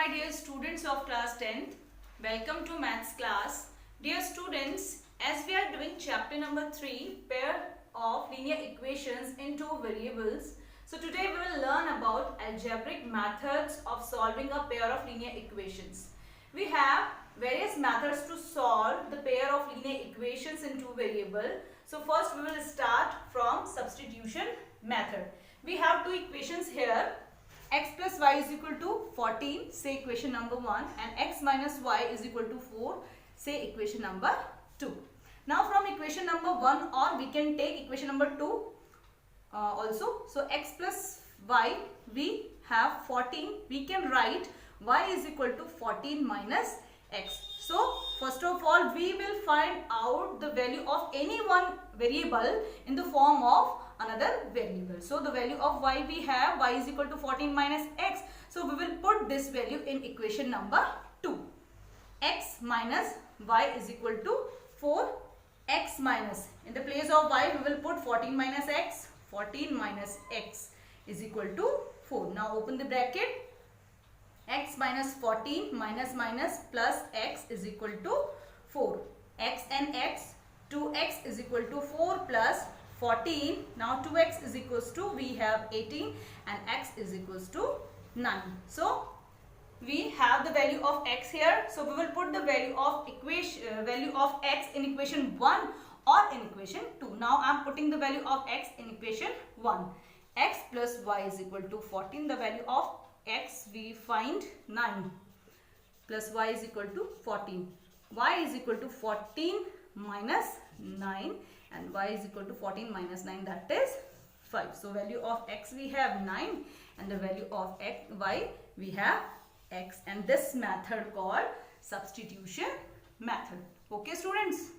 my dear students of class 10th, welcome to maths class. Dear students, as we are doing chapter number 3, pair of linear equations in two variables. So today we will learn about algebraic methods of solving a pair of linear equations. We have various methods to solve the pair of linear equations in two variables. So first we will start from substitution method. We have two equations here. X plus y is equal to 14, say equation number 1, and x minus y is equal to 4, say equation number 2. Now from equation number 1, or we can take equation number 2 also. So x plus y, we have 14, we can write y is equal to 14 minus x. So first of all, we will find out the value of any one variable in the form of another variable. So the value of y we have, y is equal to 14 minus x. So we will put this value in equation number 2. X minus y is equal to 4. X minus, in the place of y we will put 14 minus x. 14 minus x is equal to 4. Now open the bracket. X minus 14 minus minus plus x is equal to 4. X and x, 2x is equal to 4 plus 14. Now 2x is equals to, we have 18 and x is equals to 9. So we have the value of x here. So we will put the value of x in equation 1 or in equation 2. Now I am putting the value of x in equation 1. X plus y is equal to 14. The value of x we find 9 plus y is equal to 14. Y is equal to 14 minus 9 and y is equal to 14 minus 9, that is 5. So value of x we have 9 and the value of y we have x, and this method called substitution method. Okay students.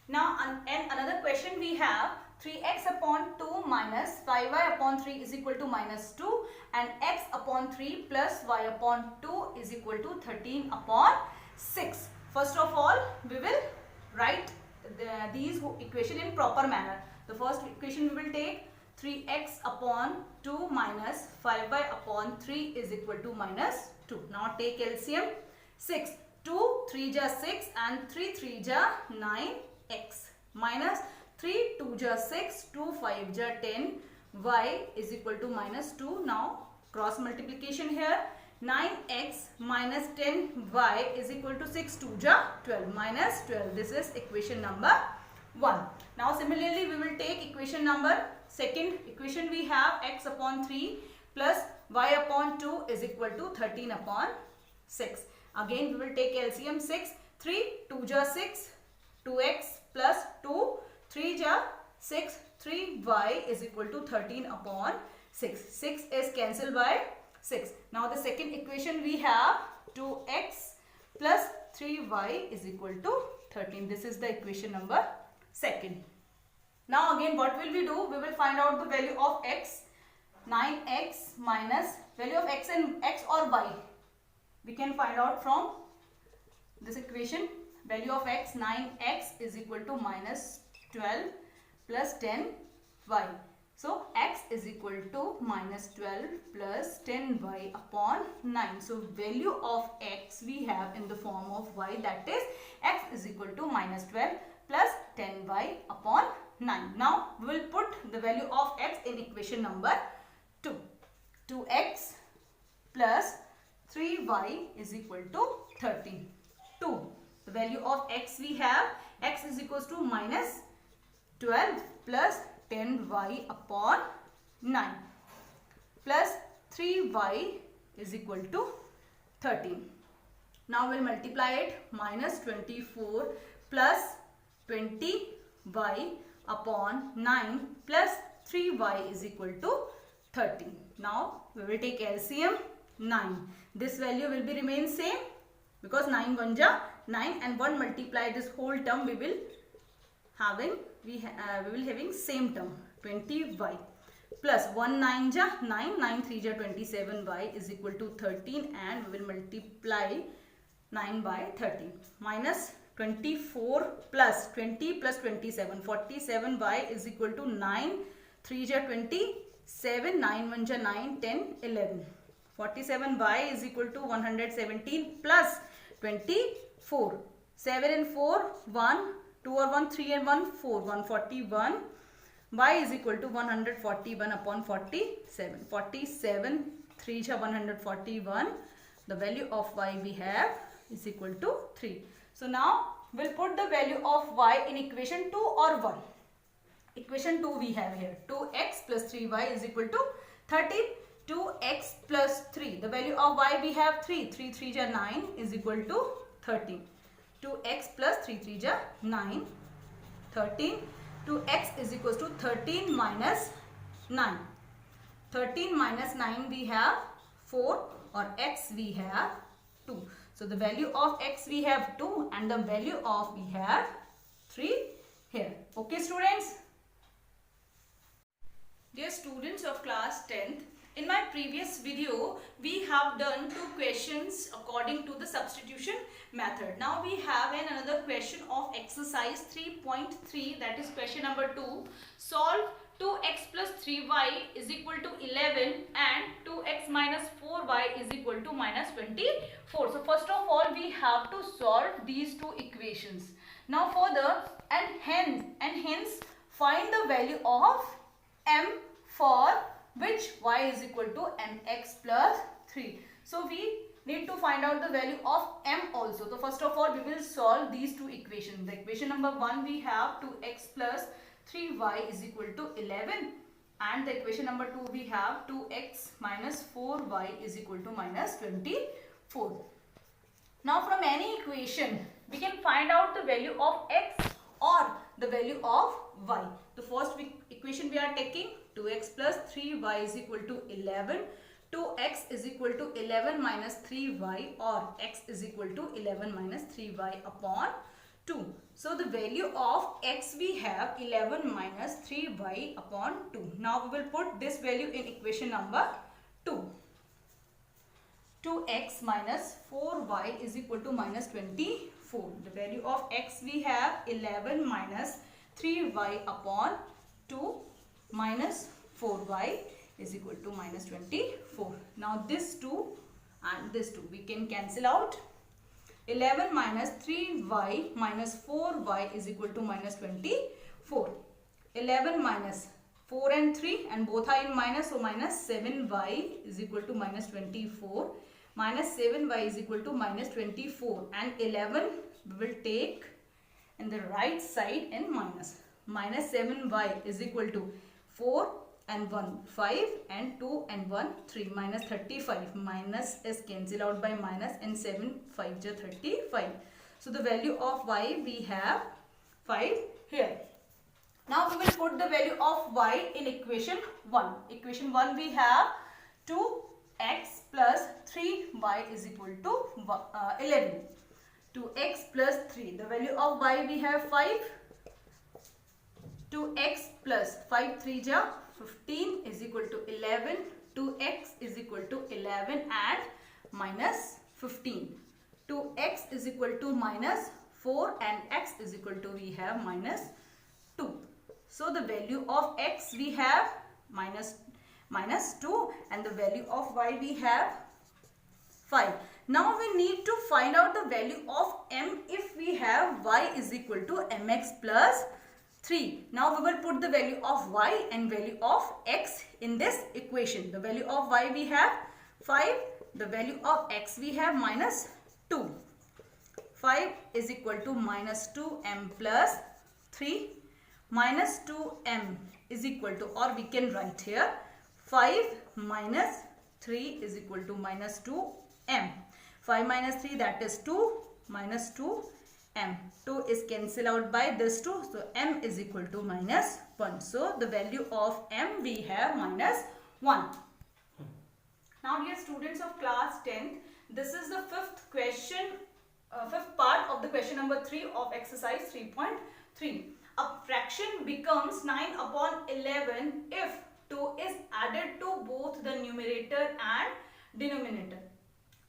Now and another question we have, 3x upon 2 minus 5y upon 3 is equal to minus 2 and x upon 3 plus y upon 2 is equal to 13 upon 6. First of all, we will write these equation in proper manner. The first equation we will take 3x upon 2 minus 5y upon 3 is equal to minus 2. Now take LCM. 6. 2 3 ja 6 and 3 3 ja 9x minus 3 2 ja 6, 2 5 ja 10, y is equal to minus 2. Now cross multiplication here. 9x minus 10y is equal to 6 2 ja 12 minus 12. This is equation number 1. Now similarly we will take equation number second. Equation we have x upon 3 plus y upon 2 is equal to 13 upon 6. Again we will take LCM. 6 3 2 ja 6, 2x plus 2 3 ja 6, 3y is equal to 13 upon 6. 6 is cancelled by 6. Now the second equation we have 2x plus 3y is equal to 13. This is the equation number second. Now again what will we do? We will find out the value of x. 9x minus value of x and x or y. We can find out from this equation. Value of x, 9x is equal to minus 12 plus 10y. So x is equal to minus 12 plus 10y upon 9. So value of x we have in the form of y, that is x is equal to minus 12 plus 10y upon 9. Now we will put the value of x in equation number 2. 2x plus 3y is equal to 13. 2. The value of x we have, x is equals to minus 12 plus 10y upon 9 plus 3y is equal to 13. Now we will multiply it. Minus 24 plus 20y upon 9 plus 3y is equal to 13. Now we will take LCM. 9. This value will be remain same because 9 1 ja 9 and 1 multiply this whole term we will having same term 20y plus 1 9 ja 9, 9 3 ja 27y is equal to 13 and we will multiply 9 by 13 minus 24 plus 20 plus 27, 47y is equal to 9 3 ja 27, 9 1 ja 9, 10 11 47y is equal to 117 plus 24. 7 and 4, 1, 2 or 1, 3 and 1, 4, 141. Y is equal to 141 upon 47. 47, 3 is 141. The value of y we have is equal to 3. So now we'll put the value of y in equation 2 or 1. Equation 2 we have here. 2x plus 3y is equal to 13. 2x plus 3. The value of y we have 3. 3 3 is 9 is equal to 13. 2x plus 3 3 is 9. 13. 2x is equal to 13 minus 9. 13 minus 9 we have 4 or x we have 2. So the value of x we have 2 and the value of we have 3 here. Okay students? Dear students of class 10th, in my previous video we have done 2 questions according to the substitution method. Now we have another question of exercise 3.3, that is question number 2. Solve 2x plus 3y is equal to 11 and 2x minus 4y is equal to minus 24. So first of all we have to solve these 2 equations. Now further and hence find the value of m for which y is equal to mx plus 3. So we need to find out the value of m also. So first of all we will solve these 2 equations. The equation number 1 we have 2x plus 3y is equal to 11 and the equation number 2 we have 2x minus 4y is equal to minus 24. Now from any equation we can find out the value of x or the value of y. The first equation we are taking 2x plus 3y is equal to 11. 2x is equal to 11 minus 3y or x is equal to 11 minus 3y upon 2. So the value of x we have 11 minus 3y upon 2. Now we will put this value in equation number 2. 2x minus 4y is equal to minus 24. The value of x we have 11 minus 3y upon 2 minus 4y is equal to minus 24. Now this 2 and this 2 we can cancel out. 11 minus 3y minus 4y is equal to minus 24. 11 minus 4 and 3 and both are in minus, so minus 7y is equal to minus 24. Minus 7y is equal to minus 24 and 11 we will take in the right side in minus. Minus 7y is equal to 4 and 1 5 and 2 and 1 3 minus 35. Minus is cancelled out by minus and 7 5 is 35. So the value of y we have 5 here. Now we will put the value of y in equation 1. Equation 1 we have 2x plus 3y is equal to 11. 2x plus 3. The value of y we have 5. 2x plus 5 3 is 15 is equal to 11. 2x is equal to 11 and minus 15. 2x is equal to minus 4 and x is equal to we have minus 2. So the value of x we have minus 2 and the value of y we have 5. Now we need to find out the value of m if we have y is equal to mx plus 3. Now we will put the value of y and value of x in this equation. The value of y we have 5. The value of x we have minus 2. 5 is equal to minus 2m plus 3. Minus 2m is equal to, or we can write here 5 minus 3 is equal to minus 2m. 5 minus 3 that is 2 minus 2 m. 2 is cancelled out by this 2. So m is equal to minus 1. So the value of m we have minus 1. Now dear students of class 10, this is the fifth question, fifth part of the question number 3 of exercise 3.3. A fraction becomes 9 upon 11 if 2 is added to both the numerator and denominator.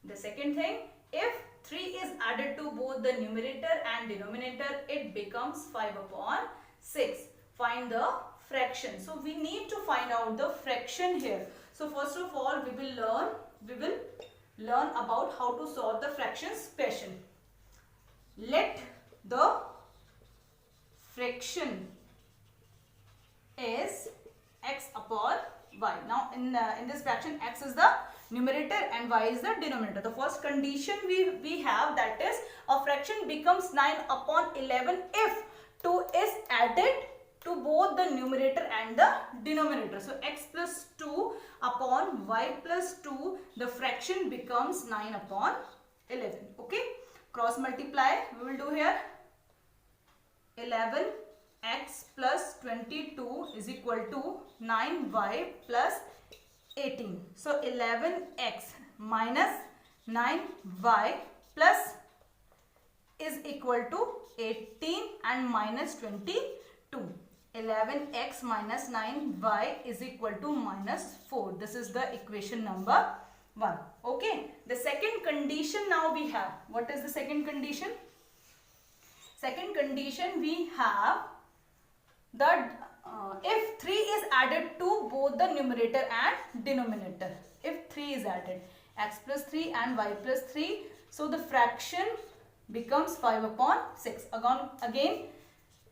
The second thing, if 3 is added to both the numerator and denominator, it becomes 5 upon 6. Find the fraction. So we need to find out the fraction here. So first of all, we will learn we will learn about how to solve the fractions question. Let the fraction is x upon y. Now in this fraction, x is the numerator and y is the denominator. The first condition we have, that is a fraction becomes 9 upon 11 if 2 is added to both the numerator and the denominator. So x plus 2 upon y plus 2, the fraction becomes 9 upon 11. Okay, cross multiply we will do here. 11x plus 22 is equal to 9y plus 18. So 11x minus 9y plus is equal to 18 and minus 22. 11x minus 9y is equal to minus 4. This is the equation number 1. Okay. The second condition now we have. What is the second condition? Second condition we have that if 3 is added to both the numerator and denominator. If 3 is added, x plus 3 and y plus 3. So the fraction becomes 5 upon 6. Again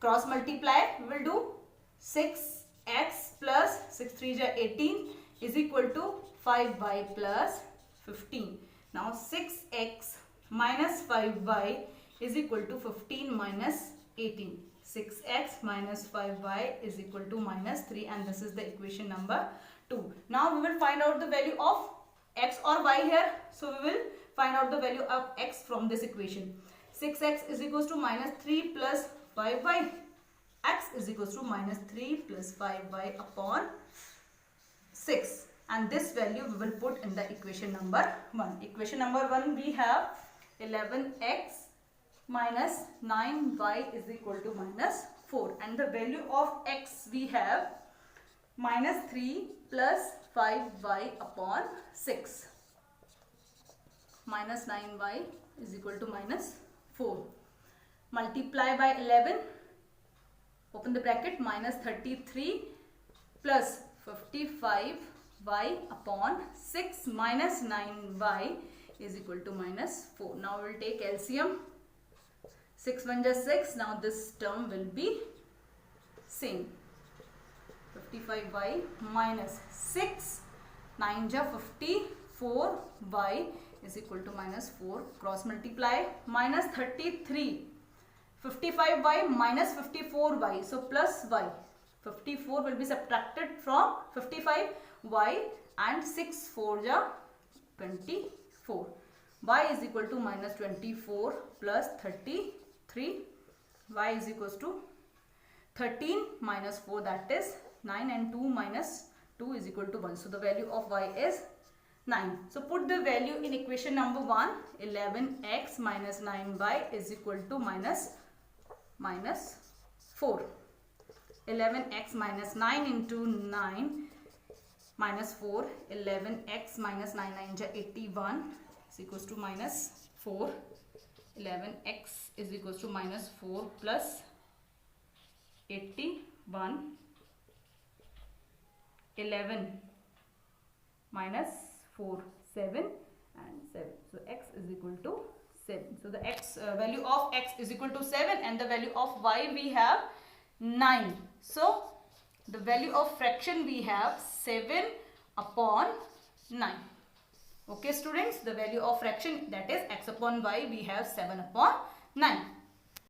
cross multiply we will do. 6x plus 6 3 is 18 is equal to 5y plus 15. Now 6x minus 5y is equal to 15 minus 18. 6x minus 5y is equal to minus 3, and this is the equation number 2. Now we will find out the value of x or y here. So we will find out the value of x from this equation. 6x is equals to minus 3 plus 5y. X is equals to minus 3 plus 5y upon 6. And this value we will put in the equation number 1. Equation number 1 we have 11x minus 9y is equal to minus 4. And the value of x we have minus 3 plus 5y upon 6. Minus 9y is equal to minus 4. Multiply by 11. Open the bracket. Minus 33 plus 55y upon 6 minus 9y is equal to minus 4. Now we will take LCM. 6 1 is 6. Now this term will be same. 55y minus 6 9 is 54y is equal to minus 4. Cross multiply. Minus 33. 55y minus 54y. So plus y. 54 will be subtracted from 55y and 6 4 is 24. Y is equal to minus 24 plus 33. Y is equals to 13 minus 4, that is 9, and 2 minus 2 is equal to 1. So the value of y is 9. So put the value in equation number 1. 11x minus 9y is equal to minus 4. 11x minus 9 into 9 minus 4. 11x minus 9 9 is 81 is equals to minus 4. 11x is equals to minus 4 plus 81. 11 minus 4, 7 and 7. So x is equal to 7. So the x value of x is equal to 7 and the value of y we have 9. So the value of fraction we have 7 upon 9. Okay students, the value of fraction, that is x upon y, we have 7 upon 9.